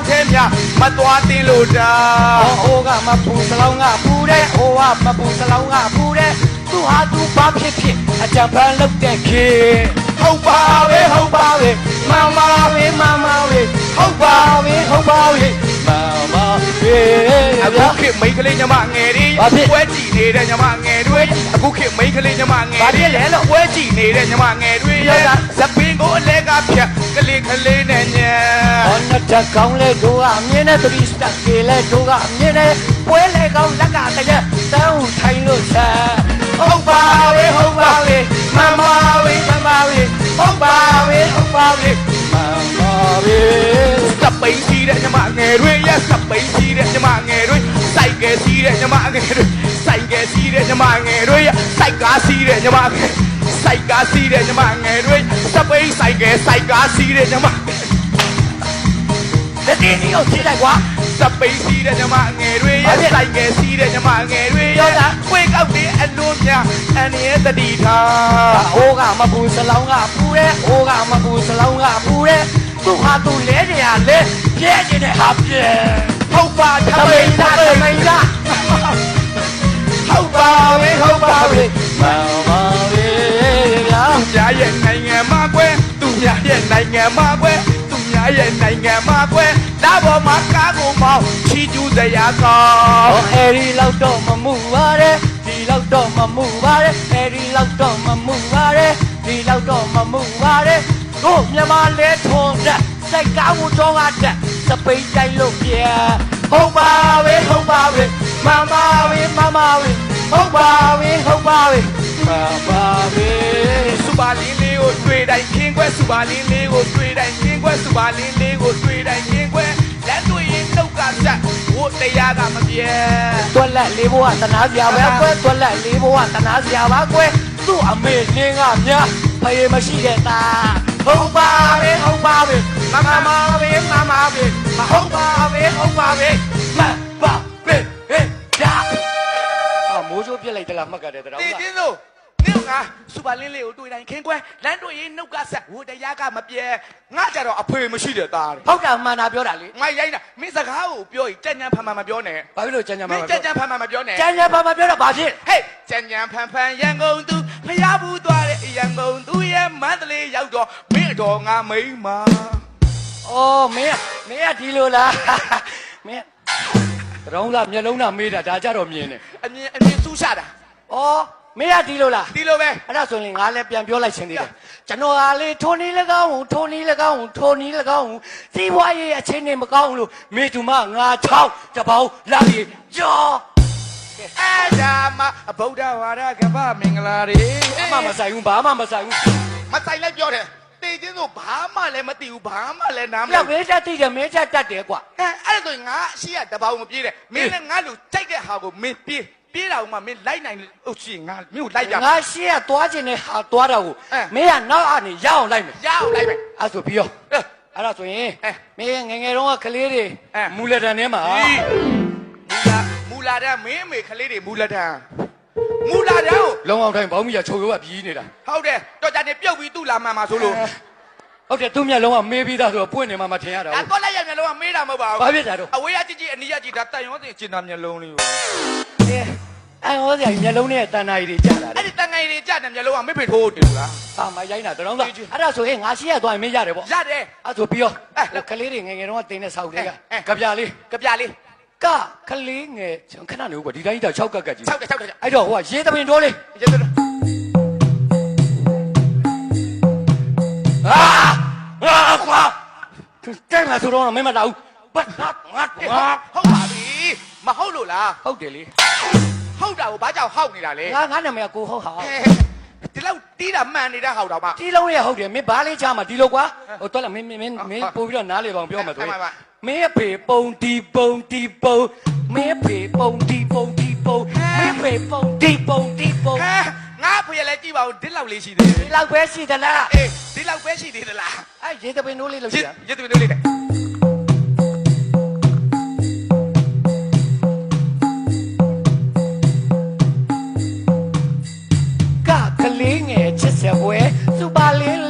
လောက်ထဲများမသွားတင်လို့တာ ဟိုကမပူစလောင်းကပူတဲ့ဟိုကမပူစလောင်းကပူတဲ့သူဟာသူဘာဖြစ်ဖြစ်အကြံဖန်လုပ်တဲ့ခေ ဟုတ်ပါပဲဟုတ်ပါပဲမမပဲမမပဲဟုတ်ပါပဲဟုတ်ပါပဲ မမဘေ အခုခေတ်မိန်းကလေးညီမငယ်တွေပွဲကြည့်နေတဲ့ညီမငယ်တွေအခုခေတ်မိန်းကလေးညီမငယ်တွေပွဲကြည့်နေတဲ့ညီမငယ်တွေဇပင်းကိုအလဲကဖြတ်ကလေးကလေးနဲ့ညံ ဟောနှစ်တက်ကောင်းလဲတို့ကအမြင်နဲ့သတိစတက်ကေလဲတို့ကအမြင်နဲ့ပွဲလဲကောင်းလက်ကတည်းကတန်းဦးထိုင်လို့ဆက် ဟုတ်ပါပဲဟုတ်ပါပဲမမပဲမမပဲဟုတ်ပါပဲဟုတ်ပါပဲ မမဘေ စပိန်စီးတဲ့ညီမငယ်တွေရဲ့စပိန်စီးတဲ့ညီမငယ်တွေစိုက်ကဲစီးတဲ့ညီမငယ်တွေစိုက်ကဲစီးတဲ့ညီမငယ်တွေရဲ့စိုက်ကားစီးတဲ့ညီမငယ်စိုက်ကားစီးတဲ့ညီမငယ်တွေစပိန်စိုက်ကဲစိုက်ကားစီးတဲ့ညီမ တတိယကိုကြည့်လိုက်ကွာ စပိန်စီးတဲ့ညီမငယ်တွေရဲ့စိုက်ကဲစီးတဲ့ညီမငယ်တွေရဲ့ဝေကောက်တဲ့အလုံးများအနေနဲ့တတိထား ဟိုကမပူစလောင်းကပူတဲ့ဟိုကမပူစလောင်းကပူတဲ့သူဟာသူလဲနေရလဲပြဲနေတဲ့ဟာပြဲ ဟုတ်ပါသ သ ပိ မိ န် န် သား သား သ သ ပိ မိ န် န် သား သား ဟုတ်ပါပဲဟုတ်ပါပဲ မမဘေဗျာ သူများရဲ့နိုင်ငံမှာကွယ်သူများရဲ့နိုင်ငံမှာကွယ်သူများရဲ့နိုင်ငံမှာကွယ်လာပေါ်မှာကားကိုမောင်းချီကျူးစရာကော ဟော င်း အဲ့ဒီလောက်တော့မမှုပါနဲ့ဒီလောက်တော့မမှုပါနဲ့အဲ့ဒီလောက်တော့မမှုပါနဲ့ဒီလောက်တော့မမှုပါနဲ့တို့မြန်မာလဲထုံတဲ့စိုက်ကားကိုတော့ကတဲ့စပိန်တိုင်းလို့ပြဲ ဟုတ်ပါပဲဟုတ်ပါပဲမမပဲမမပဲဟုတ်ပါပဲဟုတ်ပါပဲ မမဘေ စူပါလင်းလေးကိုတွေ့တိုင်းခင်းခွဲစူပါလင်းလေးကိုတွေ့တိုင်းခင်းခွဲစူပါလင်းလေးကိုတွေ့တိုင်းခင်းခွဲလက်တွေ့ရင်နှုတ်ကဆက်ဝတ်တရားကမပြဲ တွက်လက်လေးဘဝတနာစရာပဲကွယ်တွက်လက်လေးဘဝတနာစရာပါကွယ်သူ့အမေနင်းကများဖေးမရှိတဲ့သား ဟုတ်ပါပဲဟုတ်ပါပဲမမပဲမမပဲဟုတ်ပါပဲဟုတ်ပါပဲ မပါဘေဟေးဒါမိုးချိုးပြစ်လိုက်တလားမှတ်ကြတယ်တော့ တည်တင်းစို့နင့်ကစူပါလင်းလေးကိုတွေ့တိုင်းခင်းခွဲလမ်းတွေ့ရင်နှုတ်ကဆက်ဝတ်တရားကမပြဲငါကြတော့အဖေမရှိတဲ့သားတယ် ဟုတ်တာမှန်တာပြောတာလေ ငါရိုင်းတာမင်းစကားကိုပြောရင်ကြံ့ကြံ့ဖန်ဖန်မပြောနဲ့ ဘာဖြစ်လို့ကြမ်းကြမ်း မ မ င်း ပြော ကြံ့ကြံ့ဖန်ဖန်မပြောနဲ့ ကြမ်းကြမ်းဘာမပြောတော့ဘာဖြစ် ဟေးကြံ့ကြံ့ဖန်ဖန်ရန်ကုန်သူဖျားဘူးသွားတဲ့ရန်ကုန်သူရဲ့မန္တလေးရောက်တော့မင်းတော်ငါမိန်းမ အော်မင်းကဒီလိုလားမင်းရောင်းလာမျက်လုံးသားမေးတာဒါကြတော့မြင်တယ် အမြင်စူးရှာတာ အော်မင်းကဒီလိုလား ဒီလိုပဲ အဲ့ဒါဆိုရင်ငါလည်းပြန်ပြောလိုက်ချင်းသေးတယ်ကျွန်တော်ကလေထိုနီ၎င်းထိုနီ၎င်းထိုနီ၎င်းစီးပွားရေးအချင်းနေမကောင်းလို့မေတူမငါ6တပေါင်းလာပြီးကြော် အဲ့ဒါမှဗုဒ္ဓဝါဒကပ္ပမင်္ဂလာတွေ ဘာမှမဆိုင်ဘူးဘာမှမဆိုင်ဘူး မဆိုင်လိုက်ပြောတယ်တေချင်းဆိုဘာမှလည်းမသိဘူးဘာမှလည်းနားမ ပြ လဲ မေးချက်တိတယ်မေးချက်တတ်တယ်ကွာ အဲ့ဒါဆိုရင်ငါအရှိရတပေါင်းမပြေးတယ်မင်းလည်းငါလူကြိုက်တဲ့ဟာကိုမင်းပြေးတာကမှမင်းလိုက်နိုင်လို့ရှိရင်ငါမင်းကိုလိုက်ပြ ငါရှေ့ကသွားခြင်းနဲ့ဟာသွားတာကိုမင်းကနောက်အနေရအောင်လိုက်မယ် ရအောင်လိုက်မယ် အဲ့ဆိုပြီးရောအဲ့ဒါဆိုရင်မင်းငငယ်တုန်းကကလေးတွေမူလက်တန်ထဲမှာ မူလာတန်းမင်းအမေကလေးတွေမူလာတန်းကို လုံးအောင်တိုင်းဘောင်းမီကချုပ်ရောကပြီးနေတာ ဟုတ်တယ်တော်ကြတယ်ပြုတ်ပြီးသူ့လာမှန်မှာဆိုလို့ ဟုတ်တယ်သူ့မျက်လုံးကမေးပြီးသားဆိုတော့ပွင့်နေမှမထင်ရတာ အဲ့ ဘူး တော့လိုက်ရမျက်လုံးကမေးတာမဟုတ်ပါဘူး ဘာဖြစ်တာတော့ အဝေးကကြည့်ကြည့်အနီးကကြည့်ဒါတန်ရောစင်ကျင်တာမျက်လုံးလေးကို အဲဟောစရာမျက်လုံးနဲ့တန်နာရီတွေကြာတာ အဲ့ဒီတန်ငယ်တွေကြတဲ့မျက်လုံးကမေဖေထိုးတယ်လား ဟာမရိုင်းတာတရောင်းသားအဲ့ဒါဆိုရင်ငါရှေ့ကသွားရင်မင်းရတယ်ပေါ့ ရတယ် အဲ့ဆိုပြီးရောကလေးတွေငငယ်တုန်းကတင်းတဲ့ဆောက်တွေကကပြလေး ကြပြလေး ကလေးငယ်ခဏနေဦးကွာဒီတိုင်းကြီး6ကတ်ကြီး 6တယ် အဲ့တော့ဟိုကရေးသမင်တိုးလေး ကျေးဇူး ကွာတဲ့ငါဆိုတော့မင်းမလာဘူးပတ်ငါဟုတ်ပါပြီမဟုတ်လို့လား ဟုတ်တယ်လေ ဟုတ်တာကိုဘာကြောင့်ဟောက်နေတာလဲ ငါနာမည်ကိုဟုတ်ဟာ ဒီလောက်တီးတာမှန်နေတဲ့ဟောက်တော့မှ ဒီလုံးရဲ့ဟုတ်တယ်မင်းဘာလေးချာမှာဒီလိုကွာဟိုတော့မင်းပို့ပြီးတော့နားလေပါအောင်ပြောမှာဆိုရင်မင်းအဖေပုံတီပုံမင်းအဖေပုံတီပုံမင်းအဖေပုံတီပုံ ငါဖေလည်းကြည့်ပါဦးဒီလောက်လေးရှိသေးတယ် ဒီလောက်ပဲရှိသလား အေးဒီလောက်ပဲရှိသေးသလား အဲ့ရေတပင်နိုးလေးလို့ရှိတာ ရတူလေးတဲ့ ကလေးငယ်ချစ်စပွဲစူပါလင်း